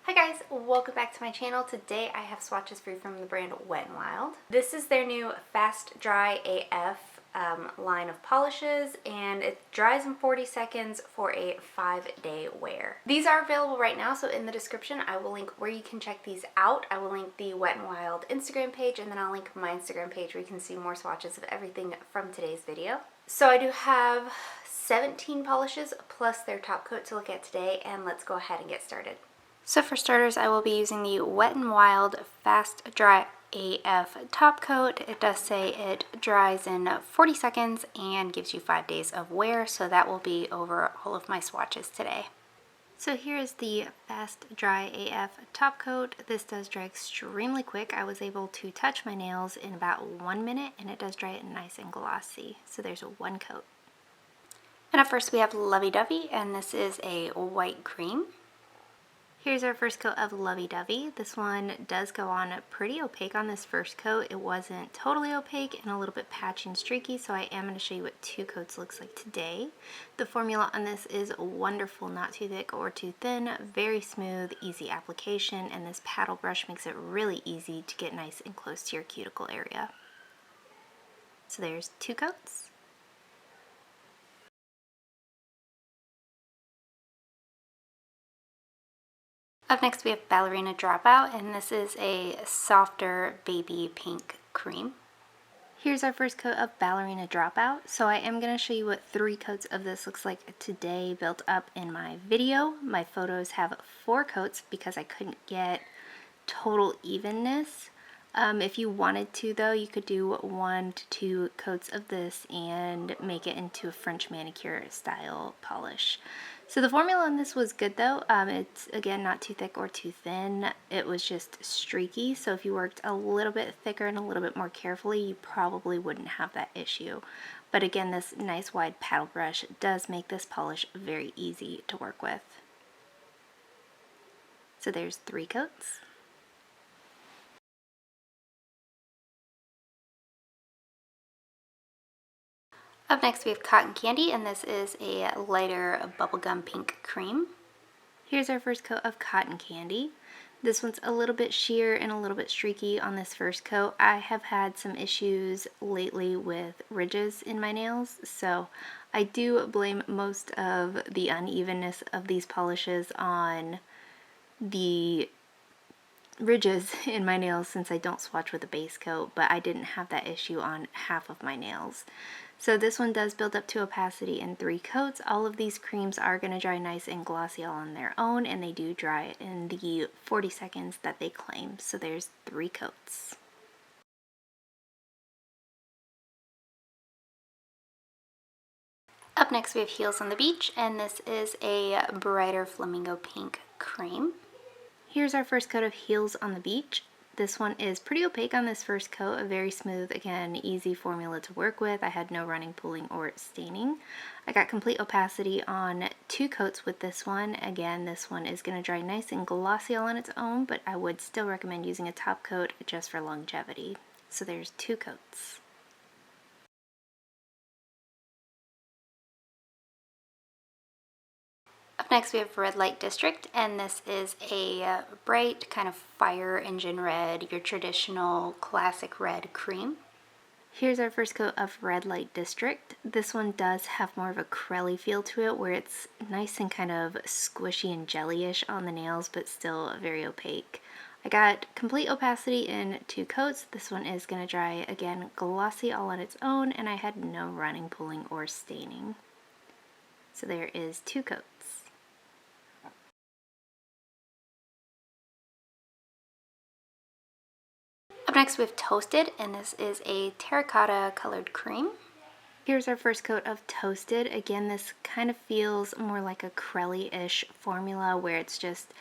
Hi guys, welcome back to my channel. Today I have swatches for you from the brand Wet n Wild. This is their new Fast Dry AF line of polishes, and it dries in 40 seconds for a 5-day wear. These are available right now, so in the description I will link where you can check these out. I will link the Wet n Wild Instagram page, and then I'll link my Instagram page where you can see more swatches of everything from today's video. So I do have 17 polishes plus their top coat to look at today, and let's go ahead and get started. So for starters, I will be using the Wet n Wild Fast Dry AF Topcoat. It does say it dries in 40 seconds and gives you 5 days of wear, so that will be over all of my swatches today. So here is the Fast Dry AF Topcoat. This does dry extremely quick. I was able to touch my nails in about 1 minute, and it does dry it nice and glossy. So there's one coat. And up first we have Dovey, and this is a white cream. Here's our first coat of Dovey. This one does go on pretty opaque on this first coat. It wasn't totally opaque and a little bit patchy and streaky, so I am going to show you what 2 coats looks like today. The formula on this is wonderful, not too thick or too thin, very smooth, easy application, and this paddle brush makes it really easy to get nice and close to your cuticle area. So there's 2 coats. Up next we have Ballerina Dropout, and this is a softer baby pink cream. Here's our first coat of Ballerina Dropout. So I am going to show you what 3 coats of this looks like today built up in my video. My photos have 4 coats because I couldn't get total evenness. If you wanted to though, you could do 1 to 2 coats of this and make it into a French manicure style polish. So the formula on this was good though. It's again not too thick or too thin. It was just streaky, so if you worked a little bit thicker and a little bit more carefully, you probably wouldn't have that issue. But again, this nice wide paddle brush does make this polish very easy to work with. So there's 3 coats. Up next we have Cotton Candy, and this is a lighter bubblegum pink cream. Here's our first coat of Cotton Candy. This one's a little bit sheer and a little bit streaky on this first coat. I have had some issues lately with ridges in my nails, so I do blame most of the unevenness of these polishes on the ridges in my nails since I don't swatch with a base coat, but I didn't have that issue on half of my nails. So this one does build up to opacity in 3 coats. All of these creams are going to dry nice and glossy all on their own, and they do dry in the 40 seconds that they claim. So there's 3 coats. Up next we have Heels on the Beach, and this is a brighter flamingo pink cream. Here's our first coat of Heels on the Beach. This one is pretty opaque on this first coat, a very smooth, again, easy formula to work with. I had no running, pooling, or staining. I got complete opacity on 2 coats with this one. Again, this one is going to dry nice and glossy all on its own, but I would still recommend using a top coat just for longevity. So there's 2 coats. Up next we have Red Light District, and this is a bright kind of fire engine red, your traditional classic red cream. Here's our first coat of Red Light District. This one does have more of a crelly feel to it, where it's nice and kind of squishy and jellyish on the nails, but still very opaque. I got complete opacity in 2 coats. This one is going to dry, again, glossy all on its own, and I had no running, pulling, or staining. So there is 2 coats. Up next we have Toasted, and this is a terracotta colored cream. Here's our first coat of Toasted. Again, this kind of feels more like a crelly-ish formula where it's just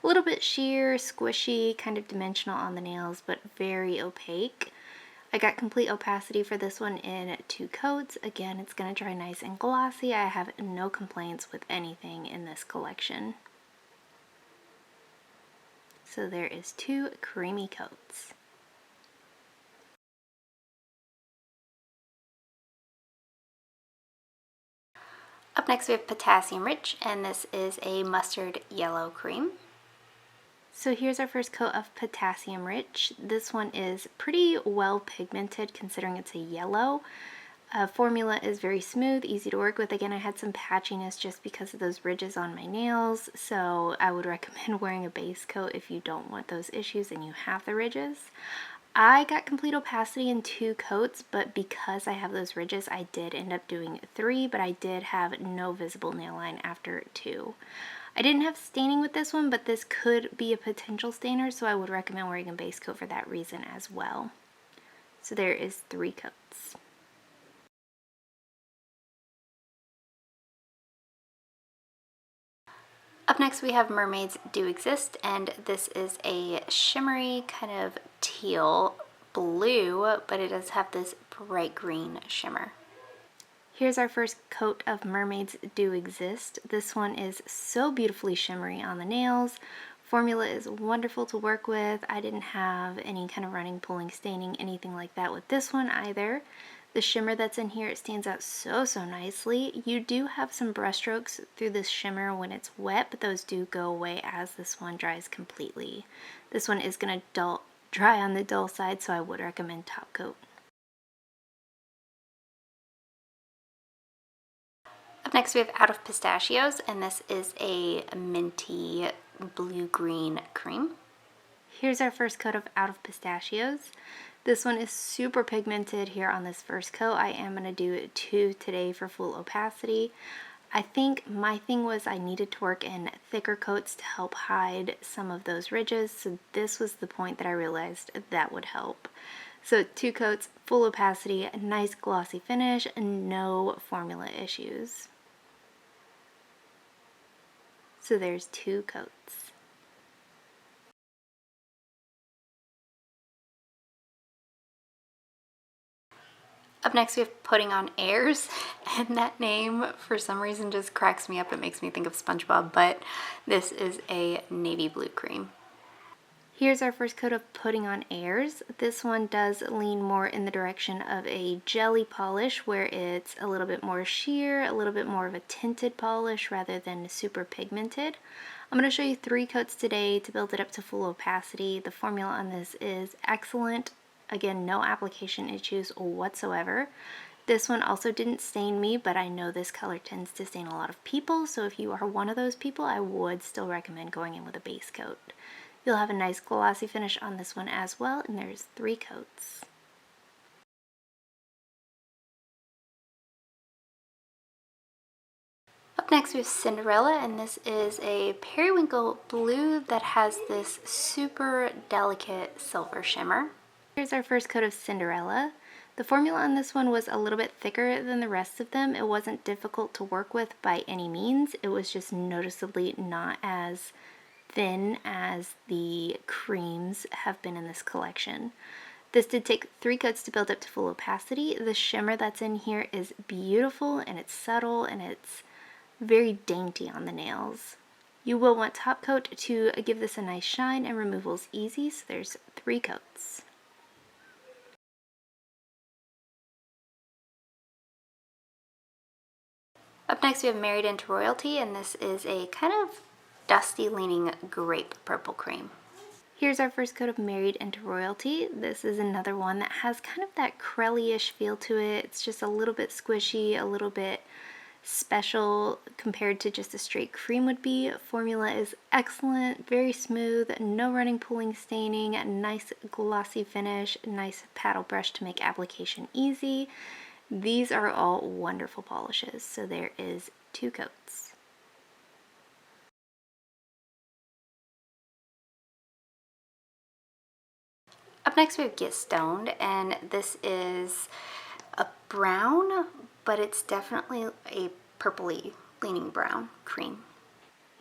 a little bit sheer, squishy, kind of dimensional on the nails, but very opaque. I got complete opacity for this one in 2 coats. Again, it's going to dry nice and glossy. I have no complaints with anything in this collection. So there is 2 creamy coats. Up next we have Potassium Rich, and this is a mustard yellow cream. So here's our first coat of Potassium Rich. This one is pretty well pigmented considering it's a yellow. Formula is very smooth, easy to work with. Again, I had some patchiness just because of those ridges on my nails, so I would recommend wearing a base coat if you don't want those issues and you have the ridges. I got complete opacity in 2 coats, but because I have those ridges, I did end up doing 3, but I did have no visible nail line after 2. I didn't have staining with this one, but this could be a potential stainer, so I would recommend wearing a base coat for that reason as well. So there is 3 coats. Up next we have Mermaids Do Exist, and this is a shimmery kind of teal blue, but it does have this bright green shimmer. Here's our first coat of Mermaids Do Exist. This one is so beautifully shimmery on the nails. Formula is wonderful to work with. I didn't have any kind of running, pulling, staining, anything like that with this one either. The shimmer that's in here, it stands out so nicely. You do have some brush strokes through this shimmer when it's wet, but those do go away as this one dries completely. This one is going to dry on the dull side, so I would recommend top coat. Up next we have Out of Pistachios, and this is a minty blue-green cream. Here's our first coat of Out of Pistachios. This one is super pigmented here on this first coat. I am going to do 2 today for full opacity. I think my thing was I needed to work in thicker coats to help hide some of those ridges, so this was the point that I realized that would help. So 2 coats, full opacity, a nice glossy finish, and no formula issues. So there's 2 coats. Up next we have Putting On Airs, and that name for some reason just cracks me up. It makes me think of SpongeBob, but this is a navy blue cream. Here's our first coat of Putting On Airs. This one does lean more in the direction of a jelly polish where it's a little bit more sheer, a little bit more of a tinted polish rather than super pigmented. I'm going to show you 3 coats today to build it up to full opacity. The formula on this is excellent. Again, no application issues whatsoever. This one also didn't stain me, but I know this color tends to stain a lot of people, so if you are one of those people, I would still recommend going in with a base coat. You'll have a nice glossy finish on this one as well, and there's 3 coats. Up next we have Sin-derella, and this is a periwinkle blue that has this super delicate silver shimmer. Here's our first coat of Sin-derella. The formula on this one was a little bit thicker than the rest of them. It wasn't difficult to work with by any means. It was just noticeably not as thin as the creams have been in this collection. This did take 3 coats to build up to full opacity. The shimmer that's in here is beautiful, and it's subtle, and it's very dainty on the nails. You will want top coat to give this a nice shine, and removal's easy, so there's 3 coats. Up next we have Married into Royalty, and this is a kind of dusty leaning grape purple cream. Here's our first coat of Married into Royalty. This is another one that has kind of that crelly-ish feel to it. It's just a little bit squishy, a little bit special compared to just a straight cream would be. Formula is excellent, very smooth, no running, pulling, staining, nice glossy finish, nice paddle brush to make application easy. These are all wonderful polishes, so there is 2 coats. Up next we have Get Stoned, and this is a brown, but it's definitely a purpley leaning brown cream.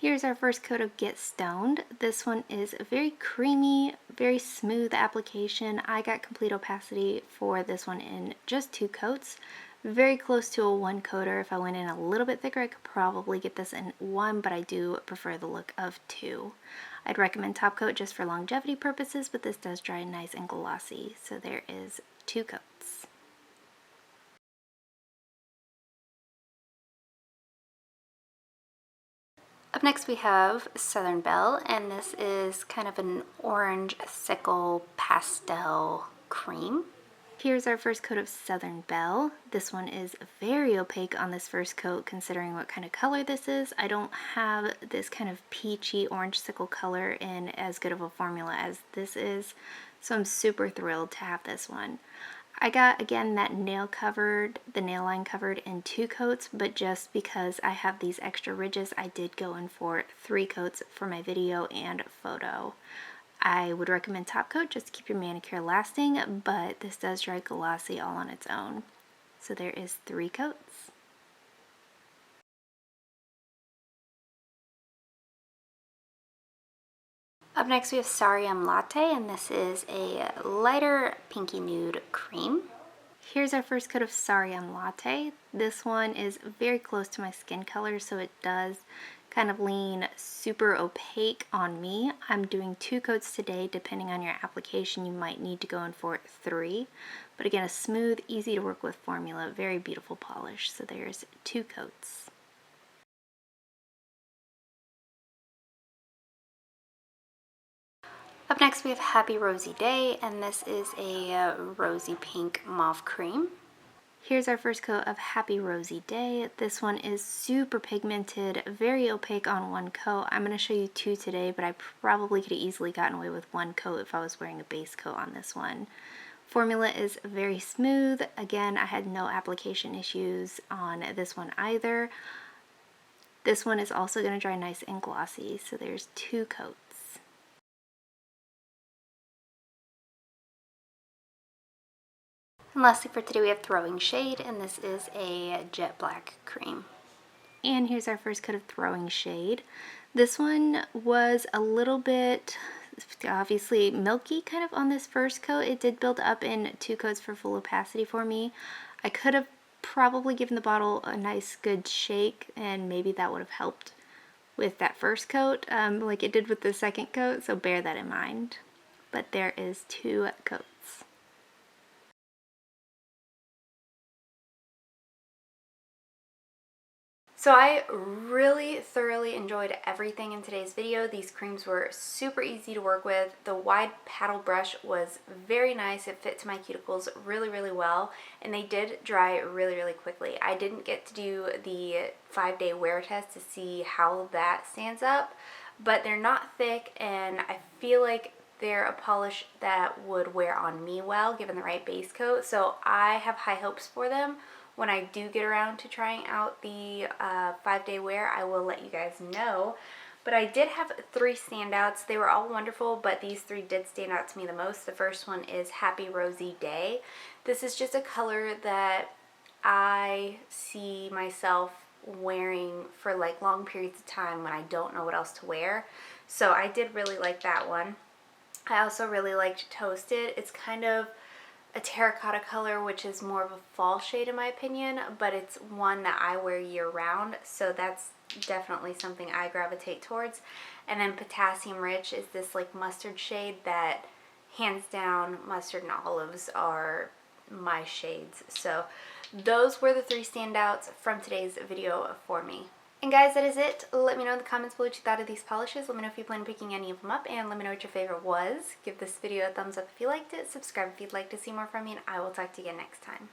Here's our first coat of Get Stoned. This one is a very creamy, very smooth application. I got complete opacity for this one in just 2 coats. Very close to a 1 coater. If I went in a little bit thicker, I could probably get this in 1, but I do prefer the look of 2. I'd recommend top coat just for longevity purposes, but this does dry nice and glossy, so there is 2 coats. Up next we have Southern Belle, and this is kind of an orange sickle pastel cream. Here's our first coat of Southern Belle. This one is very opaque on this first coat considering what kind of color this is. I don't have this kind of peachy orange sickle color in as good of a formula as this is, so I'm super thrilled to have this one. I got, again, the nail line covered in 2 coats, but just because I have these extra ridges, I did go in for 3 coats for my video and photo. I would recommend Topcoat just to keep your manicure lasting, but this does dry glossy all on its own. So there is 3 coats. Up next we have Sorry I'm Latte, and this is a lighter pinky nude cream. Here's our first coat of Sorry I'm Latte. This one is very close to my skin color, so it does kind of lean super opaque on me. I'm doing 2 coats today. Depending on your application, you might need to go in for 3. But again, a smooth, easy to work with formula, very beautiful polish. So there's 2 coats. Up next we have Happy Rosy Day, and this is a rosy pink mauve cream. Here's our first coat of Happy Rosy Day. This one is super pigmented, very opaque on 1 coat. I'm going to show you 2 today, but I probably could have easily gotten away with 1 coat if I was wearing a base coat on this one. Formula is very smooth. Again, I had no application issues on this one either. This one is also going to dry nice and glossy, so there's 2 coats. And lastly for today we have Throwing Shade, and this is a jet black cream. And here's our first coat of Throwing Shade. This one was a little bit, obviously, milky kind of on this first coat. It did build up in 2 coats for full opacity for me. I could have probably given the bottle a nice good shake, and maybe that would have helped with that first coat like it did with the second coat, so bear that in mind. But there is 2 coats. So I really thoroughly enjoyed everything in today's video. These creams were super easy to work with. The wide paddle brush was very nice. It fit to my cuticles really, really well, and they did dry really, really quickly. I didn't get to do the 5-day wear test to see how that stands up, but they're not thick, and I feel like they're a polish that would wear on me well given the right base coat, so I have high hopes for them. When I do get around to trying out the 5-day wear, I will let you guys know. But I did have 3 standouts. They were all wonderful, but these 3 did stand out to me the most. The first one is Happy Rosy Day. This is just a color that I see myself wearing for like long periods of time when I don't know what else to wear. So I did really like that one. I also really liked Toasted. It's kind of a terracotta color, which is more of a fall shade in my opinion, but it's one that I wear year round, so that's definitely something I gravitate towards. And then Potassium Rich is this like mustard shade that, hands down, mustard and olives are my shades. So those were the 3 standouts from today's video for me. And guys, that is it. Let me know in the comments below what you thought of these polishes. Let me know if you plan on picking any of them up, and let me know what your favorite was. Give this video a thumbs up if you liked it, subscribe if you'd like to see more from me, and I will talk to you again next time.